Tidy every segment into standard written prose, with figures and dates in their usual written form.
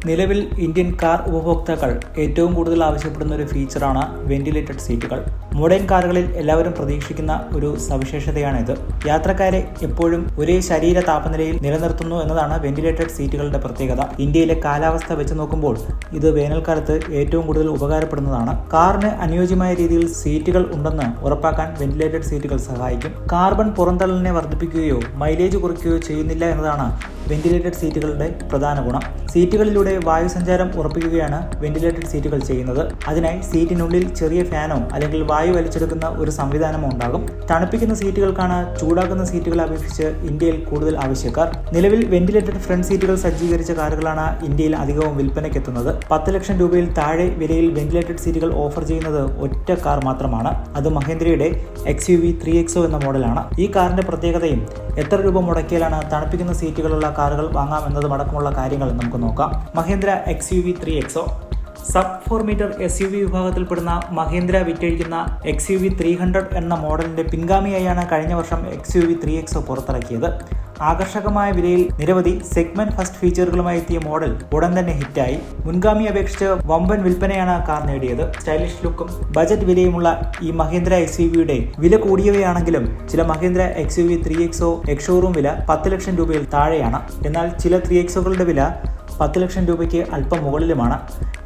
നിലവിൽ Indian car ഉപഭോക്താക്കൾ ഏറ്റവും കൂടുതൽ ആവശ്യപ്പെടുന്ന ഒരു ഫീച്ചറാണ് വെന്റിലേറ്റഡ് സീറ്റുകൾ. മോഡേൺ കാറുകളിൽ എല്ലാവരും പ്രതീക്ഷിക്കുന്ന ഒരു സവിശേഷതയാണിത്. യാത്രക്കാരെ എപ്പോഴും ഒരേ ശരീര താപനിലയിൽ നിലനിർത്തുന്നു എന്നതാണ് വെന്റിലേറ്റഡ് സീറ്റുകളുടെ പ്രത്യേകത. ഇന്ത്യയിലെ കാലാവസ്ഥ വെച്ച് നോക്കുമ്പോൾ ഇത് വേനൽക്കാലത്ത് ഏറ്റവും കൂടുതൽ ഉപകാരപ്പെടുന്നതാണ്. കാറിന് അനുയോജ്യമായ രീതിയിൽ സീറ്റുകൾ ഉണ്ടെന്ന് ഉറപ്പാക്കാൻ വെന്റിലേറ്റഡ് സീറ്റുകൾ സഹായിക്കും. കാർബൺ പുറന്തള്ളലിനെ വർദ്ധിപ്പിക്കുകയോ മൈലേജ് കുറയ്ക്കുകയോ ചെയ്യുന്നില്ല എന്നതാണ് വെന്റിലേറ്റഡ് സീറ്റുകളുടെ പ്രധാന ഗുണം. സീറ്റുകളിലൂടെ വായുസഞ്ചാരം ഉറപ്പിക്കുകയാണ് വെന്റിലേറ്റഡ് സീറ്റുകൾ ചെയ്യുന്നത്. അതിനായി സീറ്റിനുള്ളിൽ ചെറിയ ഫാനോ അല്ലെങ്കിൽ വായു വലിച്ചെടുക്കുന്ന ഒരു സംവിധാനമോ ഉണ്ടാകും. തണുപ്പിക്കുന്ന സീറ്റുകൾക്കാണ് ചൂടാക്കുന്ന സീറ്റുകളെ അപേക്ഷിച്ച് ഇന്ത്യയിൽ കൂടുതൽ ആവശ്യക്കാർ. നിലവിൽ വെന്റിലേറ്റഡ് ഫ്രണ്ട് സീറ്റുകൾ സജ്ജീകരിച്ച കാറുകളാണ് ഇന്ത്യയിൽ അധികവും വിൽപ്പനയ്ക്കെത്തുന്നത്. 10 ലക്ഷം രൂപയിൽ താഴെ വിലയിൽ വെന്റിലേറ്റഡ് സീറ്റുകൾ ഓഫർ ചെയ്യുന്നത് ഒറ്റ കാർ മാത്രമാണ്. അത് മഹീന്ദ്രയുടെ XUV 3XO എന്ന മോഡലാണ്. ഈ കാറിന്റെ പ്രത്യേകതയും എത്ര രൂപ മുടക്കിയാലാണ് തണുപ്പിക്കുന്ന സീറ്റുകളുള്ള കാറുകൾ വാങ്ങാം എന്നതുമടക്കമുള്ള കാര്യങ്ങൾ നമുക്ക് നോക്കാം. Mahindra XUV 3XO sub 4 metre SUV വിഭാഗത്തിൽപ്പെടുന്ന മഹീന്ദ്ര വിറ്റഴിക്കുന്ന XUV 300 എന്ന മോഡലിന്റെ പിൻഗാമിയായാണ് കഴിഞ്ഞ വർഷം XUV 3XO പുറത്തിറക്കിയത്. ആകർഷകമായ വിലയിൽ നിരവധി സെഗ്മെന്റ് ഫസ്റ്റ് ഫീച്ചറുകളുമായി എത്തിയ മോഡൽ ഉടൻ തന്നെ ഹിറ്റായി. മുൻഗാമി അപേക്ഷിച്ച് വമ്പൻ വിൽപ്പനയാണ് കാർ നേടിയത്. സ്റ്റൈലിഷ് ലുക്കും ബജറ്റ് വിലയുമുള്ള ഈ മഹീന്ദ്ര XUVയുടെ വില കൂടിയവയാണെങ്കിലും ചില മഹീന്ദ്ര XUV 3XO എക്സ്ഷോറൂം വില 10 ലക്ഷം രൂപയിൽ താഴെയാണ്. എന്നാൽ ചില 3XOകളുടെ വില 10 ലക്ഷം രൂപയ്ക്ക് അല്പം മുകളിലുമാണ്.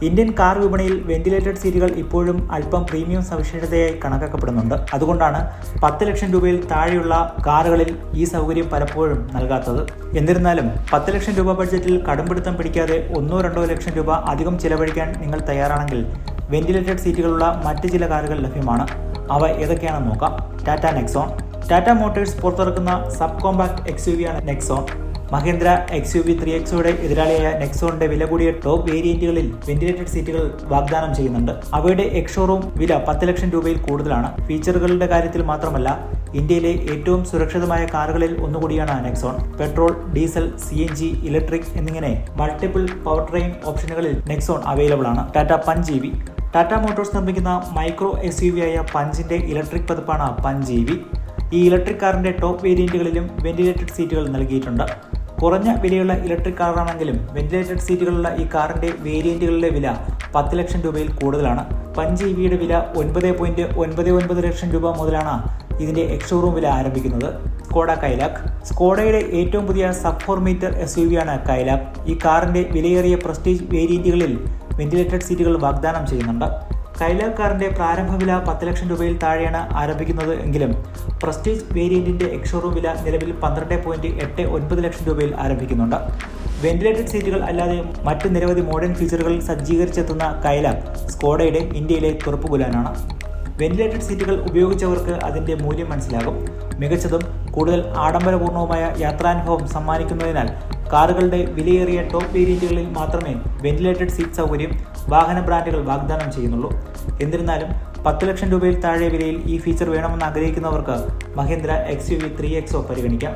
ഇന്ത്യൻ കാർ വിപണിയിൽ വെന്റിലേറ്റഡ് സീറ്റുകൾ ഇപ്പോഴും അല്പം പ്രീമിയം സവിശേഷതയായി കണക്കാക്കപ്പെടുന്നുണ്ട്. അതുകൊണ്ടാണ് 10 ലക്ഷം രൂപയിൽ താഴെയുള്ള കാറുകളിൽ ഈ സൗകര്യം പലപ്പോഴും നൽകാത്തത്. എന്നിരുന്നാലും 10 ലക്ഷം രൂപ ബഡ്ജറ്റിൽ കടുംപിടുത്തം പിടിക്കാതെ 1-2 ലക്ഷം രൂപ അധികം ചിലവഴിക്കാൻ നിങ്ങൾ തയ്യാറാണെങ്കിൽ വെന്റിലേറ്റഡ് സീറ്റുകളുള്ള മറ്റ് ചില കാറുകൾ ലഭ്യമാണ്. അവ ഏതൊക്കെയാണെന്ന് നോക്കാം. ടാറ്റ നെക്സോൺ. ടാറ്റ മോട്ടോഴ്സ് പുറത്തിറക്കുന്ന സബ് കോമ്പാക്ട് XUV ആണ് നെക്സോൺ. മഹീന്ദ്ര XUV 3XOയുടെ എതിരാളിയായ നെക്സോണിന്റെ വില കൂടിയ ടോപ്പ് വേരിയന്റുകളിൽ വെന്റിലേറ്റഡ് സീറ്റുകൾ വാഗ്ദാനം ചെയ്യുന്നുണ്ട്. അവയുടെ എക്സ്ഷോറൂം വില 10 ലക്ഷം രൂപയിൽ കൂടുതലാണ്. ഫീച്ചറുകളുടെ കാര്യത്തിൽ മാത്രമല്ല, ഇന്ത്യയിലെ ഏറ്റവും സുരക്ഷിതമായ കാറുകളിൽ ഒന്നുകൂടിയാണ് Nexon. Petrol, diesel, CNG, electric എന്നിങ്ങനെ മൾട്ടിപ്പിൾ പവർ ട്രെയിൻ ഓപ്ഷനുകളിൽ നെക്സോൺ അവൈലബിൾ ആണ്. Tata punch EV. Tata motors നിർമ്മിക്കുന്ന മൈക്രോ SUV ആയ പഞ്ചിന്റെ ഇലക്ട്രിക് പതിപ്പാണ് പഞ്ച് EV. ഈ ഇലക്ട്രിക് കാറിന്റെ ടോപ്പ് വേരിയന്റുകളിലും വെന്റിലേറ്റഡ് സീറ്റുകൾ നൽകിയിട്ടുണ്ട്. കുറഞ്ഞ വിലയുള്ള ഇലക്ട്രിക് കാറാണെങ്കിലും വെന്റിലേറ്റഡ് സീറ്റുകളുള്ള ഈ കാറിന്റെ വേരിയന്റുകളിലെ വില 10 ലക്ഷം രൂപയിൽ കൂടുതലാണ്. പഞ്ച് EVയുടെ വില 9.99 ലക്ഷം രൂപ മുതലാണ് ഇതിന്റെ എക്സ്ഷോറൂം വില ആരംഭിക്കുന്നത്. സ്കോഡ കൈലാക്. സ്കോഡയുടെ ഏറ്റവും പുതിയ സബ് 4 മീറ്റർ SUV ആണ് കൈലാക്. ഈ കാറിന്റെ വിലയേറിയ പ്രസ്റ്റീജ് വേരിയന്റുകളിൽ വെന്റിലേറ്റഡ് സീറ്റുകൾ വാഗ്ദാനം ചെയ്യുന്നുണ്ട്. കൈലാക് കാറിന്റെ പ്രാരംഭ വില 10 ലക്ഷം രൂപയിൽ താഴെയാണ് ആരംഭിക്കുന്നത് എങ്കിലും പ്രസ്റ്റീജ് വേരിയന്റിന്റെ എക്സ്ഷോറൂം വില നിലവിൽ 12.89 ലക്ഷം രൂപയിൽ ആരംഭിക്കുന്നുണ്ട്. വെന്റിലേറ്റഡ് സീറ്റുകൾ അല്ലാതെ മറ്റ് നിരവധി മോഡേൺ ഫീച്ചറുകൾ സജ്ജീകരിച്ചെത്തുന്ന കൈലാക് സ്കോഡയുടെ ഇന്ത്യയിലെ തുറപ്പുകുലാനാണ്. വെന്റിലേറ്റഡ് സീറ്റുകൾ ഉപയോഗിച്ചവർക്ക് അതിന്റെ മൂല്യം മനസ്സിലാകും. മികച്ചതും കൂടുതൽ ആഡംബരപൂർണവുമായ യാത്രാനുഭവം സമ്മാനിക്കുന്നതിനാൽ കാറുകളുടെ വിലയേറിയ ടോപ്പ് വേരിയന്റുകളിൽ മാത്രമേ വെന്റിലേറ്റഡ് സീറ്റ് സൗകര്യം വാഹന ബ്രാൻഡുകൾ വാഗ്ദാനം ചെയ്യുന്നുള്ളൂ. എന്നിരുന്നാലും 10 ലക്ഷം രൂപയിൽ താഴെ വിലയിൽ ഈ ഫീച്ചർ വേണമെന്ന് ആഗ്രഹിക്കുന്നവർക്ക് മഹീന്ദ്ര XUV 3XO പരിഗണിക്കാം.